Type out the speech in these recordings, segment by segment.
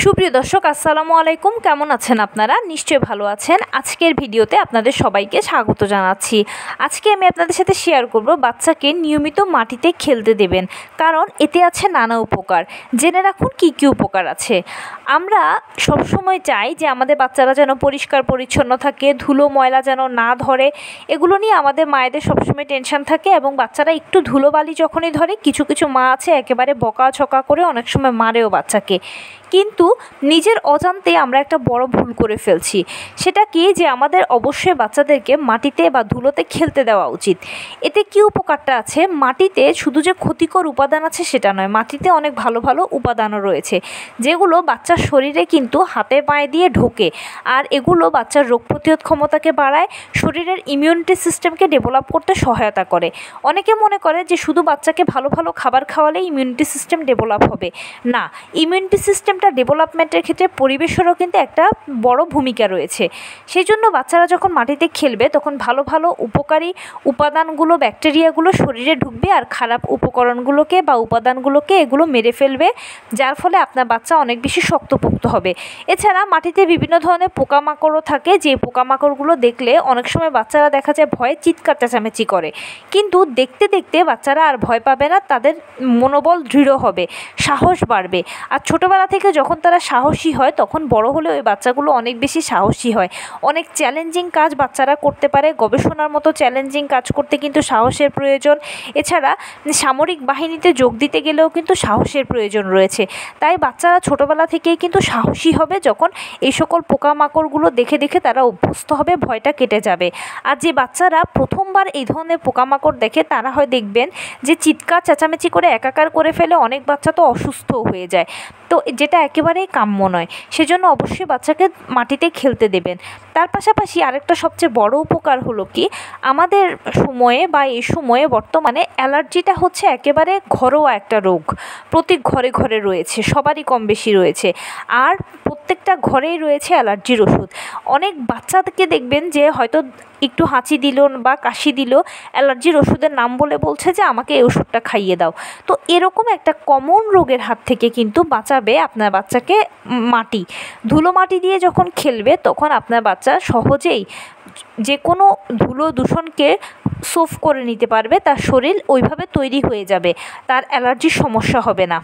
সুপ্রিয় দর্শক আসসালামু আলাইকুম, কেমন আছেন আপনারা? নিশ্চয়ই ভালো আছেন। আজকের ভিডিওতে আপনাদের সবাইকে স্বাগত জানাচ্ছি। আজকে আমি আপনাদের সাথে শেয়ার করব বাচ্চাকে নিয়মিত মাটিতে খেলতে দেবেন, কারণ এতে আছে নানা উপকার। জেনে রাখুন কি কি উপকার আছে। আমরা সবসময় চাই যে আমাদের বাচ্চারা যেন পরিষ্কার পরিচ্ছন্ন থাকে, ধুলো ময়লা যেন না ধরে, এগুলো নিয়ে আমাদের মায়েদের সবসময় টেনশন থাকে। এবং বাচ্চারা একটু ধুলোবালি যখনই ধরে, কিছু কিছু মা আছে একেবারে বকাঝকা করে অনেক সময় মারেও বাচ্চাকে। কিন্তু নিজের অজান্তে আমরা একটা বড় ভুল করে ফেলছি। সেটা কি, যে আমাদের অবশ্যই বাচ্চাদেরকে মাটিতে বা ধুলোতে খেলতে দেওয়া উচিত। এতে কি উপকারটা আছে? মাটিতে শুধু যে ক্ষতিকর উপাদান আছে সেটা নয়, মাটিতে অনেক ভালো ভালো উপাদানও রয়েছে, যেগুলো বাচ্চার শরীরে কিন্তু হাতে পায়ে দিয়ে ঢোকে। আর এগুলো বাচ্চার রোগ প্রতিরোধ ক্ষমতাকে বাড়ায়, শরীরের ইমিউনিটি সিস্টেমকে ডেভেলপ করতে সহায়তা করে। অনেকে মনে করে যে শুধু বাচ্চাকে ভালো ভালো খাবার খাওয়ালে ইমিউনিটি সিস্টেম ডেভেলপ হবে। না, ইমিউনিটি সিস্টেমটা ডেভেলপমেন্টের ক্ষেত্রে পরিবেশেরও কিন্তু একটা বড় ভূমিকা রয়েছে। সেই জন্য বাচ্চারা যখন মাটিতে খেলবে তখন ভালো ভালো উপকারী উপাদানগুলো, ব্যাকটেরিয়াগুলো শরীরে ঢুকবে, আর খারাপ উপকরণগুলোকে বা উপাদানগুলোকে এগুলো মেরে ফেলবে, যার ফলে আপনার বাচ্চা অনেক বেশি শক্তপোক্ত হবে। এছাড়া মাটিতে বিভিন্ন ধরনের পোকামাকড়ও থাকে, যে পোকামাকড়গুলো দেখলে অনেক সময় বাচ্চারা দেখা যায় ভয়ে চিৎকার চেঁচামেচি করে, কিন্তু দেখতে দেখতে বাচ্চারা আর ভয় পাবে না, তাদের মনোবল দৃঢ় হবে, সাহস বাড়বে। আর ছোটোবেলা থেকে যখন তারা সাহসী হয়, তখন বড় হলে ওই বাচ্চাগুলো অনেক বেশি সাহসী হয়। অনেক চ্যালেঞ্জিং কাজ বাচ্চারা করতে পারে। গবেষণার মতো চ্যালেঞ্জিং কাজ করতে কিন্তু সাহসের প্রয়োজন। এছাড়া সামরিক বাহিনীতে যোগ দিতে গেলেও কিন্তু সাহসের প্রয়োজন রয়েছে। তাই বাচ্চারা ছোটোবেলা থেকেই কিন্তু সাহসী হবে, যখন এই সকল পোকামাকড়গুলো দেখে দেখে তারা অভ্যস্ত হবে, ভয়টা কেটে যাবে। আর যে বাচ্চারা প্রথমবার এই ধরনের পোকামাকড় দেখে, তারা হয় দেখবেন যে চিৎকার চেঁচামেচি করে একাকার করে ফেলে, অনেক বাচ্চা তো অসুস্থও হয়ে যায়। তো যেটা একেবারেই কাম্য নয়। সেজন্য অবশ্যই বাচ্চাকে মাটিতে খেলতে দেবেন। তার পাশাপাশি আরেকটা সবচেয়ে বড় উপকার হলো কি, আমাদের সময়ে বা এই সময়ে বর্তমানে অ্যালার্জিটা হচ্ছে একেবারে ঘরোয়া একটা রোগ। প্রতি ঘরে ঘরে রয়েছে, সবারই কম বেশি রয়েছে। আর প্রত্যেকটা ঘরেই রয়েছে অ্যালার্জির ওষুধ। অনেক বাচ্চাদেরকে দেখবেন যে হয়তো একটু হাঁচি দিল বা কাশি দিল, অ্যালার্জির ওষুধের নাম বলে বলছে যে আমাকে এই ওষুধটা খাইয়ে দাও। তো এরকম একটা কমন রোগের হাত থেকে কিন্তু বাঁচাবে আপনার বাচ্চাকে মাটি। ধুলো মাটি দিয়ে যখন খেলবে, তখন আপনার বাচ্চা সহজেই যে কোনো ধুলো দূষণকে সোফ করে নিতে পারবে, তার শরীর ওইভাবে তৈরি হয়ে যাবে, তার অ্যালার্জির সমস্যা হবে না।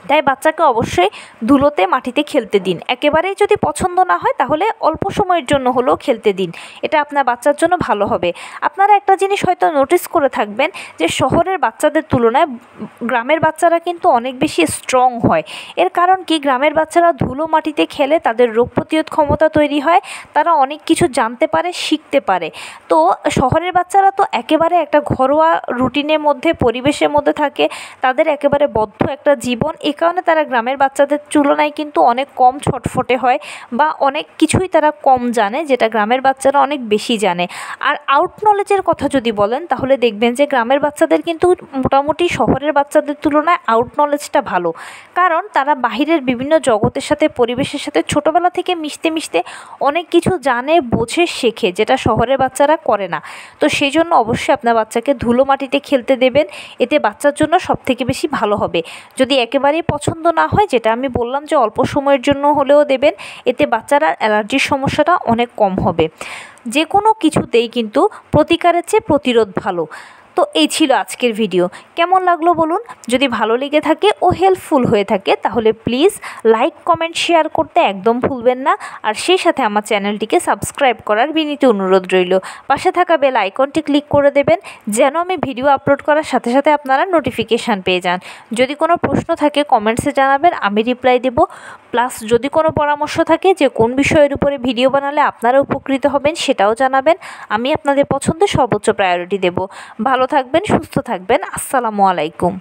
তাই বাচ্চাকে অবশ্যই ধুলোতে মাটিতে খেলতে দিন। একেবারেই যদি পছন্দ না হয়, তাহলে অল্প সময়ের জন্য হলেও খেলতে দিন, এটা আপনার বাচ্চার জন্য ভালো হবে। আপনারা একটা জিনিস হয়তো নোটিস করে থাকবেন, যে শহরের বাচ্চাদের তুলনায় গ্রামের বাচ্চারা কিন্তু অনেক বেশি স্ট্রং হয়। এর কারণ কি, গ্রামের বাচ্চারা ধুলো মাটিতে খেলে তাদের রোগ প্রতিরোধ ক্ষমতা তৈরি হয়, তারা অনেক কিছু জানতে পারে, শিখতে পারে। তো শহরের বাচ্চারা তো একেবারে একটা ঘরোয়া রুটিনের মধ্যে, পরিবেশের মধ্যে থাকে, তাদের একেবারে বদ্ধ একটা জীবন। এ কারণে তারা গ্রামের বাচ্চাদের তুলনায় কিন্তু অনেক কম ছটফটে হয়, বা অনেক কিছুই তারা কম জানে, যেটা গ্রামের বাচ্চারা অনেক বেশি জানে। আর আউট নলেজের কথা যদি বলেন, তাহলে দেখবেন যে গ্রামের বাচ্চাদের কিন্তু মোটামুটি শহরের বাচ্চাদের তুলনায় আউট নলেজটা ভালো, কারণ তারা বাহিরের বিভিন্ন জগতের সাথে, পরিবেশের সাথে ছোটোবেলা থেকে মিশতে মিশতে অনেক কিছু জানে, বোঝে, শেখে, যেটা শহরের বাচ্চারা করে না। তো সেই জন্য অবশ্যই আপনার বাচ্চাকে ধুলো মাটিতে খেলতে দেবেন, এতে বাচ্চার জন্য সবথেকে বেশি ভালো হবে। যদি একেবারেই পছন্দ না হয়, যেটা আমি বললাম যে অল্প সময়ের জন্য হলেও দেবেন, এতে বাচ্চারা অ্যালার্জির সমস্যাটা অনেক কম হবে। যে কোনো কিছুতেই কিন্তু প্রতিকারের চেয়ে প্রতিরোধ ভালো। তো এই ছিল আজকের ভিডিও। কেমন লাগলো বলুন? যদি ভালো লেগে থাকে ও হেল্পফুল হয়ে থাকে, তাহলে প্লিজ লাইক, কমেন্ট, শেয়ার করতে একদম ভুলবেন না। আর সেই সাথে আমার চ্যানেলটিকে সাবস্ক্রাইব করার বিনীত অনুরোধ রইল। পাশে থাকা বেল আইকনটি ক্লিক করে দেবেন, যেন আমি ভিডিও আপলোড করার সাথে সাথে আপনারা নোটিফিকেশান পেয়ে যান। যদি কোনো প্রশ্ন থাকে কমেন্টসে জানাবেন, আমি রিপ্লাই দেব। প্লাস যদি কোনো পরামর্শ থাকে যে কোন বিষয়ের উপরে ভিডিও বানালে আপনারা উপকৃত হবেন, সেটাও জানাবেন। আমি আপনাদের পছন্দে সর্বোচ্চ প্রায়োরিটি দেব। ভালো থাকবেন, সুস্থ থাকবেন। আসসালামু আলাইকুম।